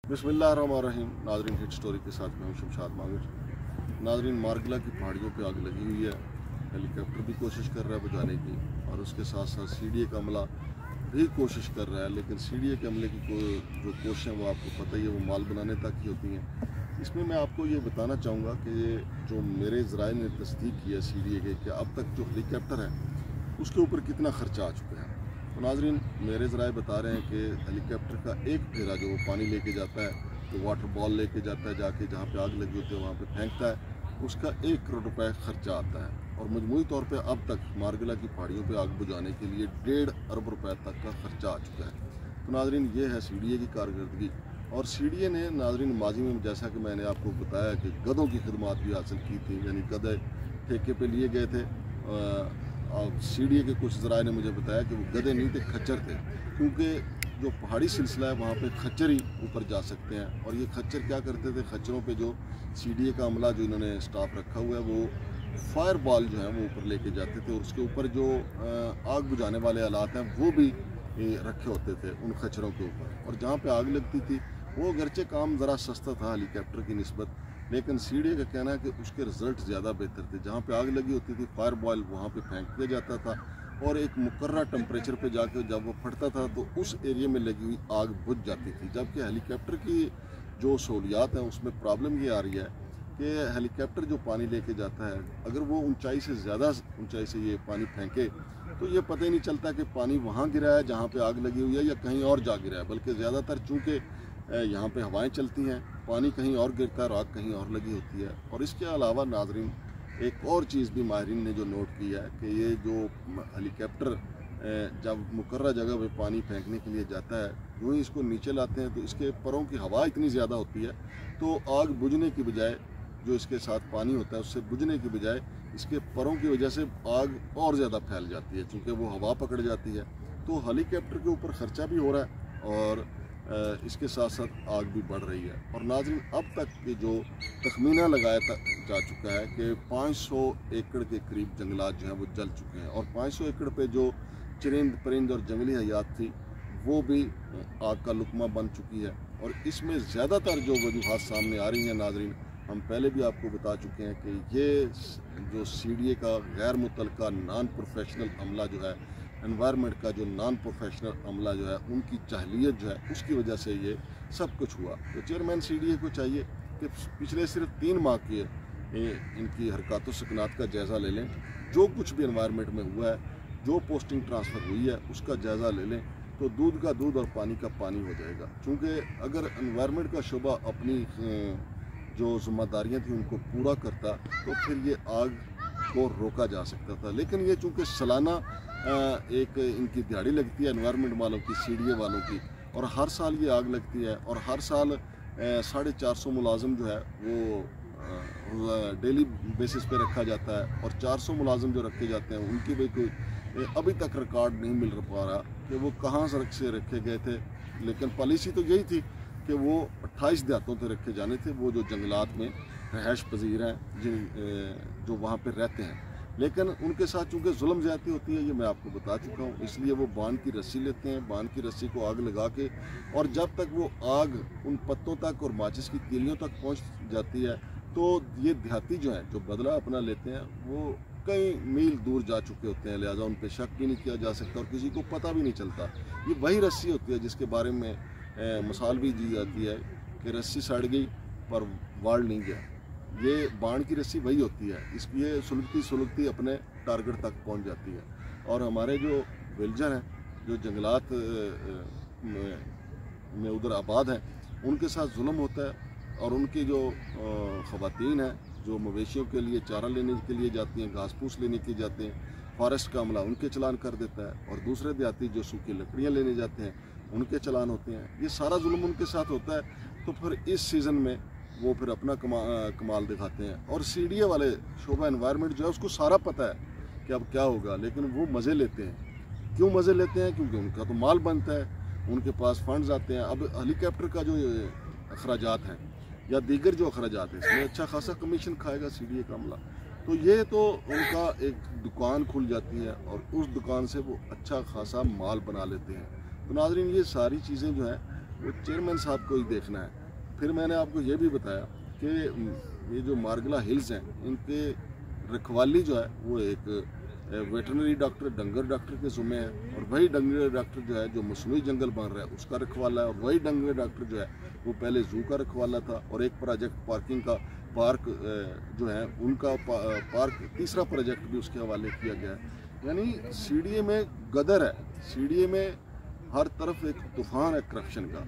बिस्मिल्लाहिर्रहमानिर्रहीम। नाजरीन, hit story के साथ मैं हूं शमशाद मांगुर। नाजरीन, मार्गला की पहाड़ियों पे आग लगी हुई है। हेलीकॉप्टर भी कोशिश कर रहा है बुझाने की और उसके साथ साथ सीडीए का अमला भी कोशिश कर रहा है, लेकिन सीडीए के अमले की जो कोशिशें वो आपको पता ही है, वो माल बनाने तक ही होती हैं। इसमें मैं आपको ये बताना चाहूँगा कि जो मेरे ज़राए ने तस्दीक की है सीडीए के कि अब तक जो हेलीकॉप्टर है उसके ऊपर कितना ख़र्चा आ चुका है। तो नाजरीन, मेरे ज़राए बता रहे हैं कि हेलीकॉप्टर का एक फेरा जो वो पानी लेके जाता है, जो वाटर बॉल लेके जाता है, जाके जहाँ पे आग लगी होती है वहाँ पे फेंकता है, उसका 1 करोड़ रुपए खर्चा आता है। और मजमूई तौर पे अब तक मार्गला की पहाड़ियों पे आग बुझाने के लिए 1.5 अरब रुपए तक का खर्चा आ चुका है। तो नाजरीन, ये है सीडीए की कारकर्दगी। और सीडीए ने नाजरीन माजी में, जैसा कि मैंने आपको बताया कि गधों की खिदमत भी हासिल की थी, यानी गधे ठेके पे लिए गए थे। और सीडीए के कुछ ज़राए ने मुझे बताया कि वो गधे नहीं थे, खच्चर थे, क्योंकि जो पहाड़ी सिलसिला है वहाँ पे खच्चर ही ऊपर जा सकते हैं। और ये खच्चर क्या करते थे, खच्चरों पे जो सीडीए का अमला जो इन्होंने स्टाफ रखा हुआ है वो फायर बॉल जो है वो ऊपर लेके जाते थे, और उसके ऊपर जो आग बुझाने वाले आलात हैं वो भी रखे होते थे उन खच्चरों के ऊपर। और जहाँ पे आग लगती थी वो अगरचे काम ज़रा सस्ता था हेलीकॉप्टर की निस्बत, लेकिन सीडीए का कहना है कि उसके रिज़ल्ट ज़्यादा बेहतर थे। जहाँ पे आग लगी होती थी फायर बॉयल वहाँ पे फेंक दिया जाता था, और एक मुकर्रर टेम्परेचर पे जाके जब वो फटता था तो उस एरिया में लगी हुई आग बुझ जाती थी। जबकि हेलीकॉप्टर की जो सहूलियात हैं उसमें प्रॉब्लम ये आ रही है कि हेलीकॉप्टर जो पानी लेके जाता है, अगर वो ऊंचाई से ज़्यादा ऊंचाई से ये पानी फेंके तो ये पता ही नहीं चलता कि पानी वहाँ गिरा है जहाँ पे आग लगी हुई है या कहीं और जा गिरा है। बल्कि ज़्यादातर चूँकि यहाँ पे हवाएं चलती हैं, पानी कहीं और गिरता है और आग कहीं और लगी होती है। और इसके अलावा नाजरीन, एक और चीज़ भी माहिरीन ने जो नोट की है कि ये जो हेलीकॉप्टर जब मुकर्रर जगह पे पानी फेंकने के लिए जाता है, यूँ ही इसको नीचे लाते हैं तो इसके परों की हवा इतनी ज़्यादा होती है तो आग बुझने की बजाय, जो इसके साथ पानी होता है उससे बुझने की बजाय इसके परों की वजह से आग और ज़्यादा फैल जाती है, चूँकि वो हवा पकड़ जाती है। तो हेलीकॉप्टर के ऊपर ख़र्चा भी हो रहा है और इसके साथ साथ आग भी बढ़ रही है। और नाज़रीन, अब तक के जो तखमीना लगाया जा चुका है कि 500 एकड़ के करीब जंगलात जो हैं वो जल चुके हैं, और 500 एकड़ पे जो चरिंद परिंद और जंगली हयात थी वो भी आग का लुकमा बन चुकी है। और इसमें ज़्यादातर जो वजूहात सामने आ रही हैं नाज़रीन, हम पहले भी आपको बता चुके हैं कि ये जो सीडीए का गैर मुतल्लका नॉन प्रोफेशनल अमला जो है, एनवायरनमेंट का जो नॉन प्रोफेशनल अमला जो है, उनकी जाहलियत जो है उसकी वजह से ये सब कुछ हुआ। तो चेयरमैन सीडीए को चाहिए कि पिछले सिर्फ 3 माह के इनकी हरकत सकनात का जायज़ा ले लें। जो कुछ भी एनवायरनमेंट में हुआ है, जो पोस्टिंग ट्रांसफ़र हुई है उसका जायज़ा ले लें, तो दूध का दूध और पानी का पानी हो जाएगा। चूँकि अगर एनवायरनमेंट का शुबा अपनी जो ज़िम्मेदारियाँ थी उनको पूरा करता तो फिर ये आग को रोका जा सकता था। लेकिन ये चूँकि सालाना एक इनकी दिहाड़ी लगती है एनवायरनमेंट वालों की, सीडीए वालों की, और हर साल ये आग लगती है, और हर साल 450 मुलाजिम जो है वो डेली बेसिस पे रखा जाता है, और 400 मुलाजिम जो रखे जाते हैं उनकी भी कोई अभी तक रिकॉर्ड नहीं मिल पा रहा कि वो कहाँ से रखे गए थे। लेकिन पॉलिसी तो यही थी कि वो 28 देहातों पर रखे जाने थे, वो जो जंगलात में रहायश पजीर हैं जो वहाँ पर रहते हैं। लेकिन उनके साथ चूँकि जुल्म ज़्यादती होती है, ये मैं आपको बता चुका हूँ, इसलिए वो बांध की रस्सी लेते हैं, बांध की रस्सी को आग लगा के, और जब तक वो आग उन पत्तों तक और माचिस की तीलियों तक पहुँच जाती है तो ये देहाती जो हैं, जो बदला अपना लेते हैं, वो कई मील दूर जा चुके होते हैं, लिहाजा उन पर शक भी नहीं किया जा सकता और किसी को पता भी नहीं चलता। ये वही रस्सी होती है जिसके बारे में मिसाल भी दी जाती है कि रस्सी सड़ गई पर वाड़ नहीं गया। ये बाण की रस्सी वही होती है, ये सुलगती सुलगती अपने टारगेट तक पहुंच जाती है। और हमारे जो विलेजर हैं, जो जंगलात में उधर आबाद हैं, उनके साथ जुल्म होता है, और उनकी जो ख़वातीन हैं जो मवेशियों के लिए चारा लेने के लिए जाती हैं, घास फूस लेने के जाते हैं, फॉरेस्ट का अमला उनके चलान कर देता है, और दूसरे देहाती जो सूखी लकड़ियाँ लेने जाते हैं उनके चलान होते हैं। ये सारा जुल्म उनके साथ होता है। तो फिर इस सीज़न में वो फिर अपना कमाल दिखाते हैं। और सीडीए वाले शोबा एनवायरनमेंट जो है उसको सारा पता है कि अब क्या होगा, लेकिन वो मज़े लेते हैं। क्यों मज़े लेते हैं? क्योंकि उनका तो माल बनता है, उनके पास फंड्स आते हैं। अब हेलीकॉप्टर का जो अखराजात हैं या दीगर जो अखराजात हैं, इसमें अच्छा खासा कमीशन खाएगा सीडीए का अमला। तो ये तो उनका एक दुकान खुल जाती है और उस दुकान से वो अच्छा खासा माल बना लेते हैं। तो नाज़रीन, ये सारी चीज़ें जो हैं वो चेयरमैन साहब को ही देखना है। फिर मैंने आपको ये भी बताया कि ये जो मारगला हिल्स हैं इनके रखवाली जो है वो एक वेटरनरी डॉक्टर, डंगर डॉक्टर के ज़िम्मे है, और वही डंगर डॉक्टर जो है जो मसनूई जंगल बन रहा है उसका रखवाला है, और वही डंगर डॉक्टर जो है वो पहले जू का रखवाला था, और एक प्रोजेक्ट पार्किंग का पार्क जो है उनका पार्क तीसरा प्रोजेक्ट भी उसके हवाले किया गया है। यानी सीडीए में गदर है, सीडीए में हर तरफ एक तूफान है करप्शन का,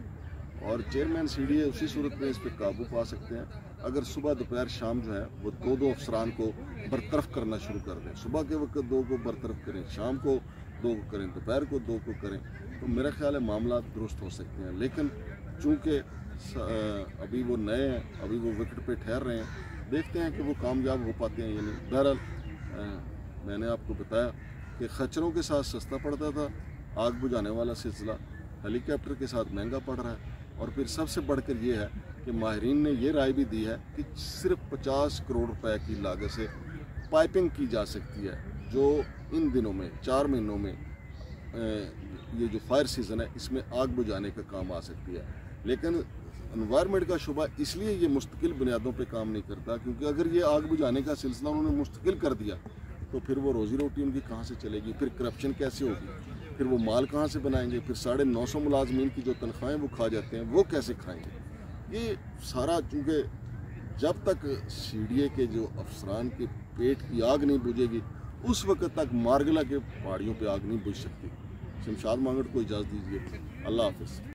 और चेयरमैन सीडीए उसी सूरत में इस पर काबू पा सकते हैं अगर सुबह दोपहर शाम जो है वो दो अफसरान को बरतरफ करना शुरू कर दें। सुबह के वक्त 2 को बरतरफ करें, शाम को 2 को करें, दोपहर को 2 को करें, तो मेरा ख्याल है मामला दुरुस्त हो सकते हैं। लेकिन चूँकि अभी वो नए हैं, अभी वो विकेट पे ठहर रहे हैं, देखते हैं कि वो कामयाब हो पाते हैं या नहीं। बहरहाल मैंने आपको बताया कि खच्चरों के साथ सस्ता पड़ता था आग बुझाने वाला सिलसिला, हेलीकॉप्टर के साथ महंगा पड़ रहा है। और फिर सबसे बढ़कर ये है कि माहिरीन ने ये राय भी दी है कि सिर्फ 50 करोड़ रुपए की लागत से पाइपिंग की जा सकती है, जो इन दिनों में 4 महीनों में ये जो फायर सीज़न है इसमें आग बुझाने का काम आ सकती है। लेकिन एनवायरनमेंट का शुबा इसलिए ये मुस्तकिल बुनियादों पे काम नहीं करता, क्योंकि अगर ये आग बुझाने का सिलसिला उन्होंने मुस्तकिल कर दिया तो फिर वो रोज़ी रोटी उनकी कहाँ से चलेगी, फिर करप्शन कैसे होगी, फिर वो माल कहाँ से बनाएंगे, फिर 950 मुलाजमीन की जो तनख्वाहें वो खा जाते हैं वो कैसे खाएंगे। ये सारा चूँकि जब तक सीडीए के जो अफसरान के पेट की आग नहीं बुझेगी उस वक्त तक मारगला के पहाड़ियों पे आग नहीं बुझ सकती। शमशाद मांगड़ को इजाज़त दीजिए। अल्लाह हाफ़िज़।